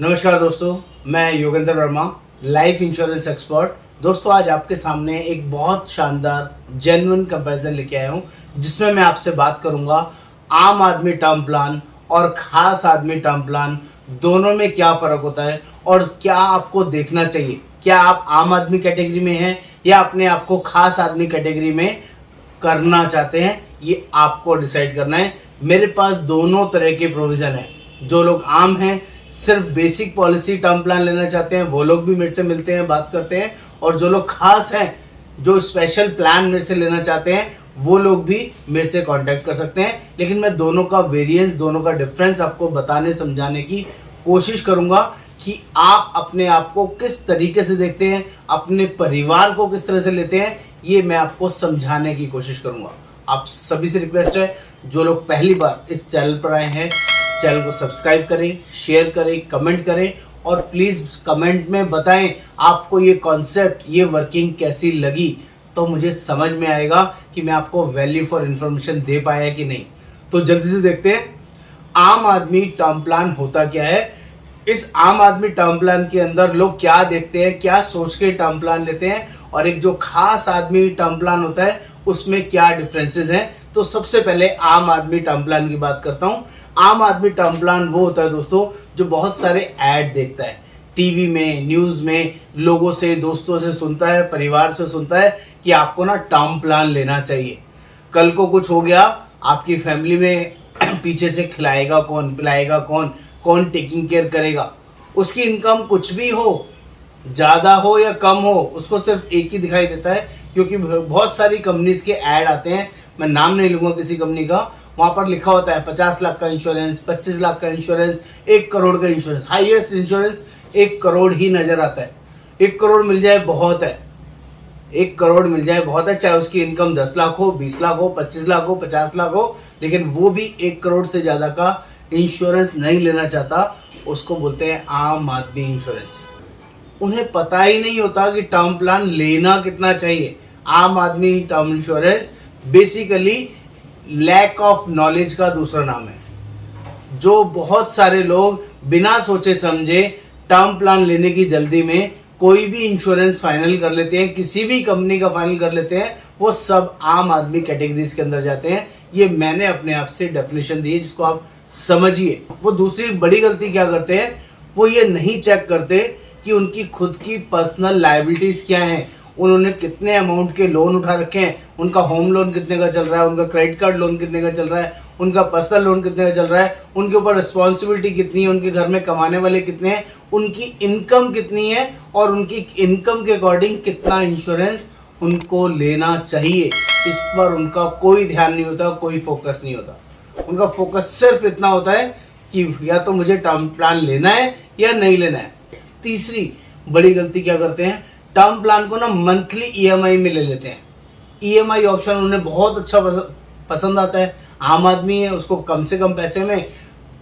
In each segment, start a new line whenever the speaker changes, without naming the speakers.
नमस्कार दोस्तों, मैं Yogendra Verma, life insurance expert. दोस्तों, आज आपके सामने एक बहुत शानदार जेन्युइन कंपैरिजन लेके आया हूँ, जिसमें मैं आपसे बात करूँगा आम आदमी टर्म प्लान और खास आदमी टर्म प्लान दोनों में क्या फ़र्क होता है और क्या आपको देखना चाहिए। क्या आप आम आदमी कैटेगरी में हैं या अपने आप को खास आदमी कैटेगरी में करना चाहते हैं, ये आपको डिसाइड करना है। मेरे पास दोनों तरह के प्रोविज़न हैं। जो लोग आम हैं, सिर्फ बेसिक पॉलिसी टर्म प्लान लेना चाहते हैं, वो लोग भी मेरे से मिलते हैं, बात करते हैं। और जो लोग खास हैं, जो स्पेशल प्लान मेरे से लेना चाहते हैं, वो लोग भी मेरे से कांटेक्ट कर सकते हैं। लेकिन मैं दोनों का वेरिएंस, दोनों का डिफरेंस आपको बताने समझाने की कोशिश करूंगा कि आप अपने आप को किस तरीके से देखते हैं, अपने परिवार को किस तरह से लेते हैं, ये मैं आपको समझाने की कोशिश करूंगा। आप सभी से रिक्वेस्ट है, जो लोग पहली बार इस चैनल पर आए हैं, चैनल को सब्सक्राइब करें, शेयर करें, कमेंट करें और प्लीज़ कमेंट में बताएं आपको ये कॉन्सेप्ट, ये वर्किंग कैसी लगी। तो मुझे समझ में आएगा कि मैं आपको वैल्यू फॉर इन्फॉर्मेशन दे पाया कि नहीं। तो जल्दी से देखते हैं आम आदमी टर्म प्लान होता क्या है। इस आम आदमी टर्म प्लान के अंदर लोग क्या देखते हैं, क्या सोच के टर्म प्लान लेते हैं, और एक जो खास आदमी टर्म प्लान होता है उसमें क्या डिफरेंसेस हैं। तो सबसे पहले आम आदमी टर्म प्लान की बात करता हूं। आम आदमी टर्म प्लान वो होता है दोस्तों, जो बहुत सारे ऐड देखता है टीवी में, न्यूज़ में, लोगों से, दोस्तों से सुनता है, परिवार से सुनता है कि आपको ना टर्म प्लान लेना चाहिए। कल को कुछ हो गया आपकी फैमिली में, पीछे से खिलाएगा कौन, पिलाएगा कौन, कौन टेकिंग केयर करेगा। उसकी इनकम कुछ भी हो, ज़्यादा हो या कम हो, उसको सिर्फ एक ही दिखाई देता है। क्योंकि बहुत सारी कंपनीज के ऐड आते हैं, मैं नाम नहीं लूँगा किसी कंपनी का, वहाँ पर लिखा होता है 50 लाख का इंश्योरेंस, 25 लाख का इंश्योरेंस, 1 करोड़ का इंश्योरेंस। हाईएस्ट इंश्योरेंस 1 करोड़ ही नज़र आता है। 1 करोड़ मिल जाए बहुत है, 1 करोड़ मिल जाए बहुत है, चाहे उसकी इनकम 10 लाख हो, 20 लाख हो, 25 लाख हो, 50 लाख हो, लेकिन वो भी 1 करोड़ से ज़्यादा का इंश्योरेंस नहीं लेना चाहता। उसको बोलते हैं आम आदमी इंश्योरेंस। उन्हें पता ही नहीं होता कि टर्म प्लान लेना कितना चाहिए। आम आदमी term insurance basically lack of knowledge का दूसरा नाम है। जो बहुत सारे लोग बिना सोचे समझे टर्म प्लान लेने की जल्दी में कोई भी इंश्योरेंस फाइनल कर लेते हैं, किसी भी कंपनी का फाइनल कर लेते हैं, वो सब आम आदमी कैटेगरीज के अंदर जाते हैं। ये मैंने अपने आप से डेफिनेशन दी है, जिसको आप समझिए। वो दूसरी बड़ी गलती क्या करते हैं, वो ये नहीं चेक करते कि उनकी खुद की पर्सनल लायबिलिटीज क्या हैं, उन्होंने कितने अमाउंट के लोन उठा रखे हैं, उनका होम लोन कितने का चल रहा है, उनका क्रेडिट कार्ड लोन कितने का चल रहा है, उनका पर्सनल लोन कितने का चल रहा है, उनके ऊपर रिस्पॉन्सिबिलिटी कितनी है, उनके घर में कमाने वाले कितने हैं, उनकी इनकम कितनी है और उनकी इनकम के अकॉर्डिंग कितना इंश्योरेंस उनको लेना चाहिए। इस पर उनका कोई ध्यान नहीं होता, कोई फोकस नहीं होता। उनका फोकस सिर्फ इतना होता है कि या तो मुझे टर्म प्लान लेना है या नहीं लेना है। तीसरी बड़ी गलती क्या करते हैं, टर्म प्लान को ना मंथली ईएमआई में ले लेते हैं। ईएमआई ऑप्शन उन्हें बहुत अच्छा पसंद आता है। आम आदमी है, उसको कम से कम पैसे में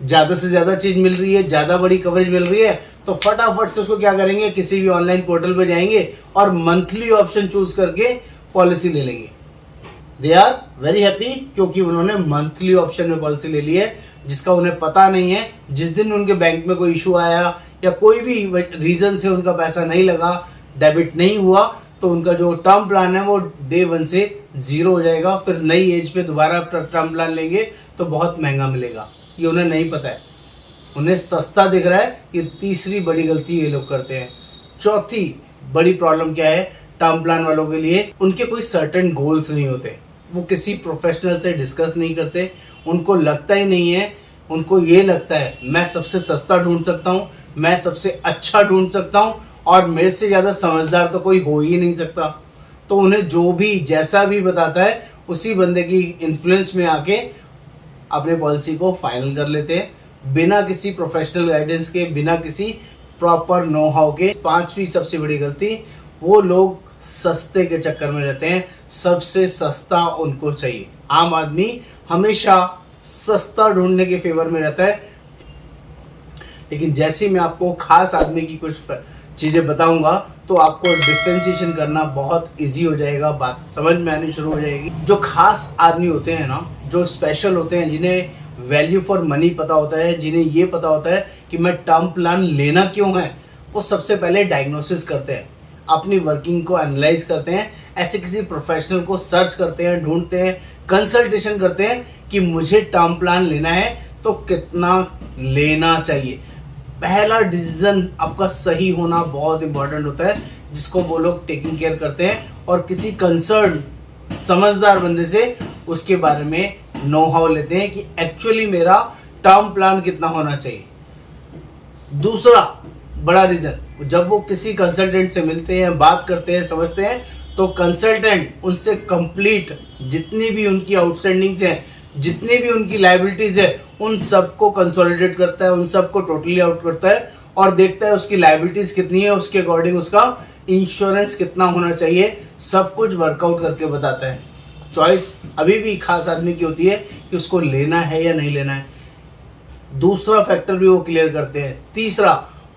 ज़्यादा से ज़्यादा चीज़ मिल रही है, ज़्यादा बड़ी कवरेज मिल रही है, तो फटाफट से उसको क्या करेंगे, किसी भी ऑनलाइन पोर्टल पर जाएंगे और मंथली ऑप्शन चूज करके पॉलिसी ले लेंगे। दे आर वेरी हैप्पी क्योंकि उन्होंने मंथली ऑप्शन में पॉलिसी ले ली है, जिसका उन्हें पता नहीं है जिस दिन उनके बैंक में कोई इशू आया या कोई भी रीज़न से उनका पैसा नहीं लगा, डेबिट नहीं हुआ, तो उनका जो टर्म प्लान है वो डे 1 से 0 हो जाएगा। फिर नई एज पे दोबारा टर्म प्लान लेंगे तो बहुत महंगा मिलेगा। ये उन्हें नहीं पता है, उन्हें सस्ता दिख रहा है। ये तीसरी बड़ी गलती ये लोग करते हैं। चौथी बड़ी प्रॉब्लम क्या है टर्म प्लान वालों के लिए, उनके कोई सर्टेन गोल्स नहीं होते। वो किसी प्रोफेशनल से डिस्कस नहीं करते, उनको लगता ही नहीं है। उनको ये लगता है मैं सबसे सस्ता ढूंढ सकता हूँ, मैं सबसे अच्छा ढूंढ सकता हूँ और मेरे से ज़्यादा समझदार तो कोई हो ही नहीं सकता। तो उन्हें जो भी जैसा भी बताता है उसी बंदे की इन्फ्लुएंस में आके अपने पॉलिसी को फाइनल कर लेते हैं, बिना किसी प्रोफेशनल गाइडेंस के, बिना किसी प्रॉपर नो हाउ के। पांचवी सबसे बड़ी गलती, वो लोग सस्ते के चक्कर में रहते हैं। सबसे सस्ता उनको चाहिए। आम आदमी हमेशा सस्ता ढूंढने के फेवर में रहता है, लेकिन जैसे मैं आपको खास आदमी की कुछ चीज़ें बताऊंगा तो आपको डिफ्रेंशिएशन करना बहुत इजी हो जाएगा, बात समझ में आनी शुरू हो जाएगी। जो खास आदमी होते हैं ना, जो स्पेशल होते हैं, जिन्हें वैल्यू फॉर मनी पता होता है, जिन्हें ये पता होता है कि मैं टर्म प्लान लेना क्यों है, वो सबसे पहले डायग्नोसिस करते हैं, अपनी वर्किंग को एनालाइज करते हैं, ऐसे किसी प्रोफेशनल को सर्च करते हैं, ढूंढते हैं, कंसल्टेशन करते हैं कि मुझे टर्म प्लान लेना है तो कितना लेना चाहिए। पहला डिसीजन आपका सही होना बहुत इंपॉर्टेंट होता है, जिसको वो लोग टेकिंग केयर करते हैं और किसी कंसर्न समझदार बंदे से उसके बारे में नो हाउ लेते हैं कि एक्चुअली मेरा टर्म प्लान कितना होना चाहिए। दूसरा बड़ा रीजन, जब वो किसी कंसल्टेंट से मिलते हैं, बात करते हैं, समझते हैं, तो कंसल्टेंट उनसे कंप्लीट जितनी भी उनकी आउटस्टैंडिंग्स हैं, जितनी भी उनकी लायबिलिटीज है, उन सबको कंसोलिडेट करता है, उन सबको टोटली आउट करता है और देखता है उसकी लायबिलिटीज कितनी है, उसके अकॉर्डिंग उसका इंश्योरेंस कितना होना चाहिए, सब कुछ वर्कआउट करके बताता है। चॉइस अभी भी खास आदमी की होती है कि उसको लेना है या नहीं लेना है। दूसरा फैक्टर भी वो क्लियर करते हैं। तीसरा,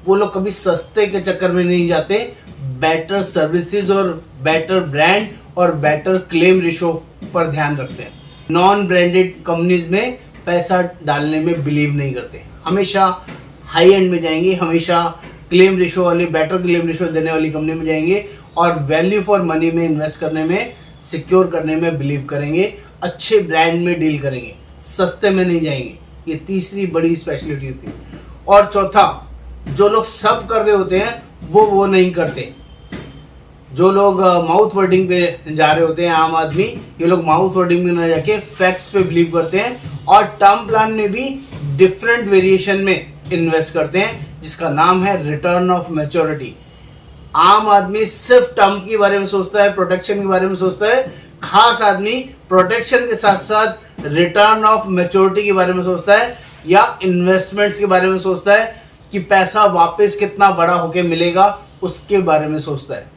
वो लोग कभी सस्ते के चक्कर में नहीं जाते, बेटर सर्विसेज और बेटर ब्रांड और बेटर क्लेम रेशो पर ध्यान रखते हैं। नॉन ब्रांडेड कंपनीज में पैसा डालने में बिलीव नहीं करते, हमेशा हाई एंड में जाएंगे, हमेशा क्लेम रेशो वाली, बेटर क्लेम रेशो देने वाली कंपनी में जाएंगे और वैल्यू फॉर मनी में इन्वेस्ट करने में, सिक्योर करने में बिलीव करेंगे, अच्छे ब्रांड में डील करेंगे, सस्ते में नहीं जाएंगे। ये तीसरी बड़ी स्पेशलिटी होती है। और चौथा, जो लोग सब कर रहे होते हैं वो नहीं करते। जो लोग माउथ वर्डिंग पे जा रहे होते हैं, आम आदमी, ये लोग माउथ वर्डिंग में ना जाके फैक्ट्स पे बिलीव करते हैं और टर्म प्लान में भी डिफरेंट वेरिएशन में इन्वेस्ट करते हैं, जिसका नाम है रिटर्न ऑफ मैच्योरिटी। आम आदमी सिर्फ टर्म के बारे में सोचता है, प्रोटेक्शन के बारे में सोचता है। खास आदमी प्रोटेक्शन के साथ साथ रिटर्न ऑफ मैच्योरिटी के बारे में सोचता है या इन्वेस्टमेंट्स के बारे में सोचता है कि पैसा वापस कितना बड़ा होके मिलेगा, उसके बारे में सोचता है।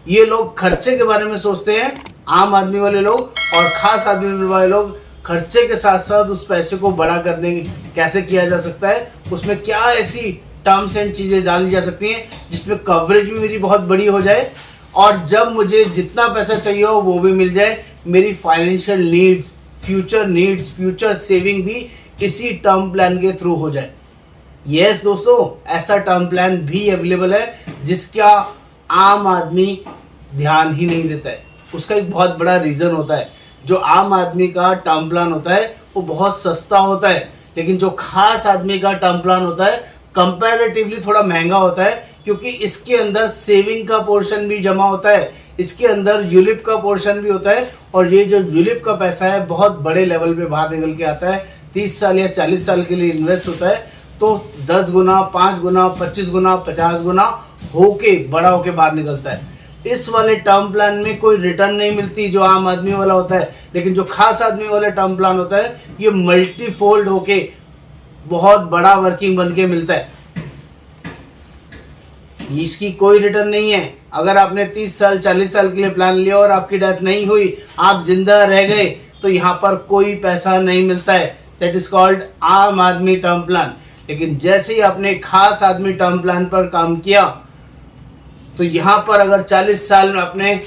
ये लोग खर्चे के बारे में सोचते हैं, आम आदमी वाले लोग, और खास आदमी वाले लोग खर्चे के साथ साथ उस पैसे को बड़ा करने कैसे किया जा सकता है, उसमें क्या ऐसी टर्म्स एंड चीज़ें डाली जा सकती हैं जिसमें कवरेज भी मेरी बहुत बड़ी हो जाए और जब मुझे जितना पैसा चाहिए हो वो भी मिल जाए, मेरी फाइनेंशियल नीड्स, फ्यूचर सेविंग भी इसी टर्म प्लान के थ्रू हो जाए। यस दोस्तों, ऐसा टर्म प्लान भी अवेलेबल है जिसका आम आदमी ध्यान ही नहीं देता है। उसका एक बहुत बड़ा रीज़न होता है, जो आम आदमी का टर्म प्लान होता है वो बहुत सस्ता होता है, लेकिन जो खास आदमी का टर्म प्लान होता है कंपैरेटिवली थोड़ा महंगा होता है, क्योंकि इसके अंदर सेविंग का पोर्शन भी जमा होता है, इसके अंदर यूलिप का पोर्शन भी होता है और ये जो यूलिप का पैसा है बहुत बड़े लेवल पे बाहर निकल के आता है। 30 साल या 40 साल के लिए इन्वेस्ट होता है तो 10 गुना, 5 गुना, 25 गुना, 50 गुना होके बड़ा होके बाहर निकलता है। इस वाले टर्म प्लान में कोई रिटर्न नहीं मिलती जो आम आदमी वाला होता है, लेकिन जो खास आदमी वाला टर्म प्लान होता है ये मल्टीफोल्ड होके बहुत बड़ा वर्किंग बन के मिलता है। इसकी कोई रिटर्न नहीं है। अगर आपने 30 साल 40 साल के लिए प्लान लिया और आपकी डेथ नहीं हुई, आप जिंदा रह गए, तो यहाँ पर कोई पैसा नहीं मिलता है। दैट इज कॉल्ड आम आदमी टर्म प्लान। लेकिन जैसे ही आपने खास आदमी टर्म प्लान पर काम किया, तो यहाँ पर अगर 40 साल में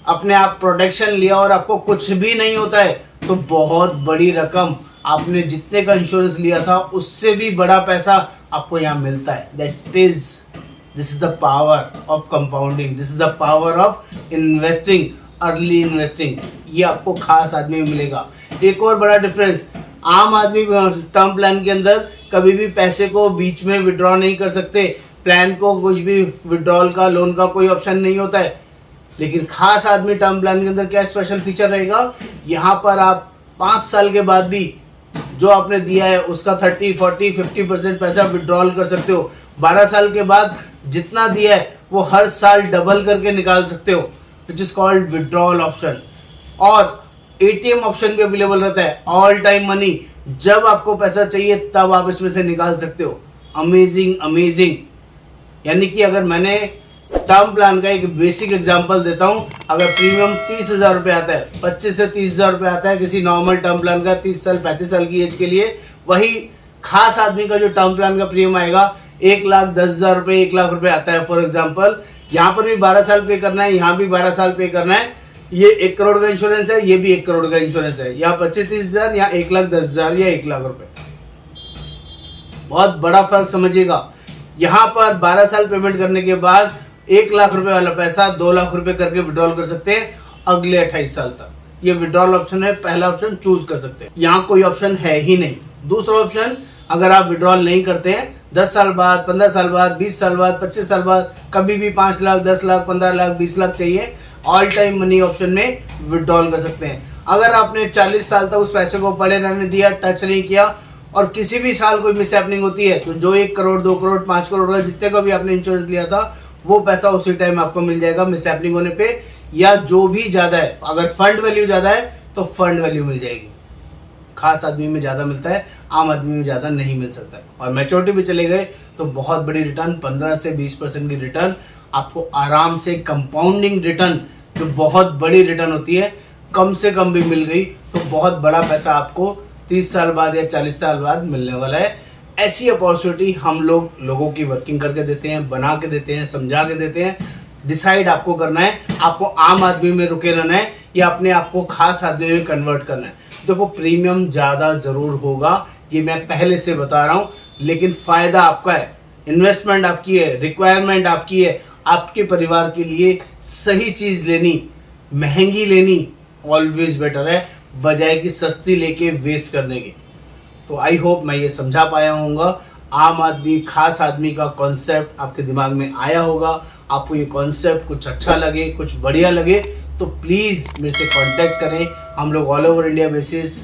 अपने आप प्रोटेक्शन लिया और आपको कुछ भी नहीं होता है, तो बहुत बड़ी रकम, आपने जितने का इंश्योरेंस लिया था उससे भी बड़ा पैसा आपको यहाँ मिलता है। This is the power of compounding, this is the power of investing, early investing. ये आपको खास आदमी में मिलेगा। एक और बड़ा डिफरेंस, आम आदमी टर्म प्लान के अंदर कभी भी पैसे को बीच में विड्रॉ नहीं कर सकते, प्लान को कुछ भी विड्रॉल का, लोन का कोई ऑप्शन नहीं होता है। लेकिन खास आदमी टर्म प्लान के अंदर क्या स्पेशल फीचर रहेगा, यहाँ पर आप 5 साल के बाद भी जो आपने दिया है उसका 30, 40, 50% पैसा विड्रॉल कर सकते हो। 12 साल के बाद जितना दिया है वो हर साल डबल करके निकाल सकते हो, which is called withdrawal option. और एटीएम ऑप्शन भी अवेलेबल रहता है, ऑल टाइम मनी, जब आपको पैसा चाहिए तब आप इसमें से निकाल सकते हो। अमेजिंग। यानी कि अगर मैंने टर्म प्लान का एक बेसिक एग्जांपल देता हूं, अगर प्रीमियम 30,000 रुपये आता है, 25 से 30,000 रुपये आता है किसी नॉर्मल टर्म प्लान का 30 साल 35 साल की एज के लिए, वही खास आदमी का जो टर्म प्लान का प्रीमियम आएगा 1,10,000 रुपये, 1 लाख रुपये आता है फॉर एग्जाम्पल। यहाँ पर भी 12 साल पे करना है, यहाँ भी 12 साल पे करना है, ये 1 करोड़ का इंश्योरेंस है, ये भी 1 करोड़ का इंश्योरेंस है। यहाँ 25-30 हजार, यहाँ 1,10,000 या 1 लाख रुपए। बहुत बड़ा फर्क समझिएगा। यहाँ पर 12 साल पेमेंट करने के बाद 1 लाख रुपए वाला पैसा 2 लाख रुपए करके विड्रॉल कर सकते हैं अगले 28 साल तक। ये विड्रॉल ऑप्शन है, पहला ऑप्शन चूज कर सकते हैं। यहाँ कोई ऑप्शन है ही नहीं। दूसरा ऑप्शन, अगर आप विड्रॉल नहीं करते हैं 10 साल बाद, 15 साल बाद, 20 साल बाद, 25 साल बाद, कभी भी 5 लाख, 10 लाख, 15 लाख, 20 लाख चाहिए, ऑल टाइम मनी ऑप्शन में विड्रॉल कर सकते हैं। अगर आपने 40 साल तक उस पैसे को पड़े रहने दिया, टच नहीं किया, और किसी भी साल कोई मिस हैपनिंग होती है, तो जो 1 करोड़, 2 करोड़, 5 करोड़ का जितने का भी आपने इंश्योरेंस लिया था, वो पैसा उसी टाइम आपको मिल जाएगा मिस हैपनिंग होने पे, या जो भी ज्यादा है, अगर फंड वैल्यू ज्यादा है तो फंड वैल्यू मिल जाएगी। खास आदमी में ज्यादा मिलता है, आम आदमी में ज्यादा नहीं मिल सकता है। और मैच्योरिटी पे चले गए तो बहुत बड़ी रिटर्न, 15 से 20% की रिटर्न आपको आराम से, कंपाउंडिंग रिटर्न जो बहुत बड़ी रिटर्न होती है, कम से कम भी मिल गई तो बहुत बड़ा पैसा आपको 30 साल बाद या 40 साल बाद मिलने वाला है। ऐसी अपॉर्चुनिटी हम लोगों की वर्किंग करके देते हैं, बना के देते हैं, समझा के देते हैं। डिसाइड आपको करना है, आपको आम आदमी में रुके रहना है या अपने आप को खास आदमी में कन्वर्ट करना है। देखो, प्रीमियम ज़्यादा ज़रूर होगा, ये मैं पहले से बता रहा हूँ, लेकिन फ़ायदा आपका है, इन्वेस्टमेंट आपकी है, रिक्वायरमेंट आपकी है। आपके परिवार के लिए सही चीज़ लेनी, महंगी लेनी ऑलवेज बेटर है, बजाय कि सस्ती लेके वेस्ट करने की। तो आई होप मैं ये समझा पाया होऊंगा। आम आदमी, खास आदमी का कॉन्सेप्ट आपके दिमाग में आया होगा। आपको ये कॉन्सेप्ट कुछ अच्छा लगे, कुछ बढ़िया लगे, तो प्लीज़ मेरे से कांटेक्ट करें। हम लोग all over India basis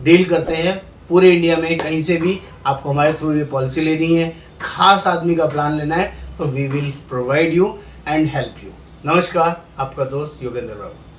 deal करते हैं, पूरे इंडिया में कहीं से भी आपको हमारे थ्रू ये पॉलिसी लेनी है, खास आदमी का प्लान लेना है, तो we will provide you and help you. नमस्कार, आपका दोस्त योगेंद्र बाबू।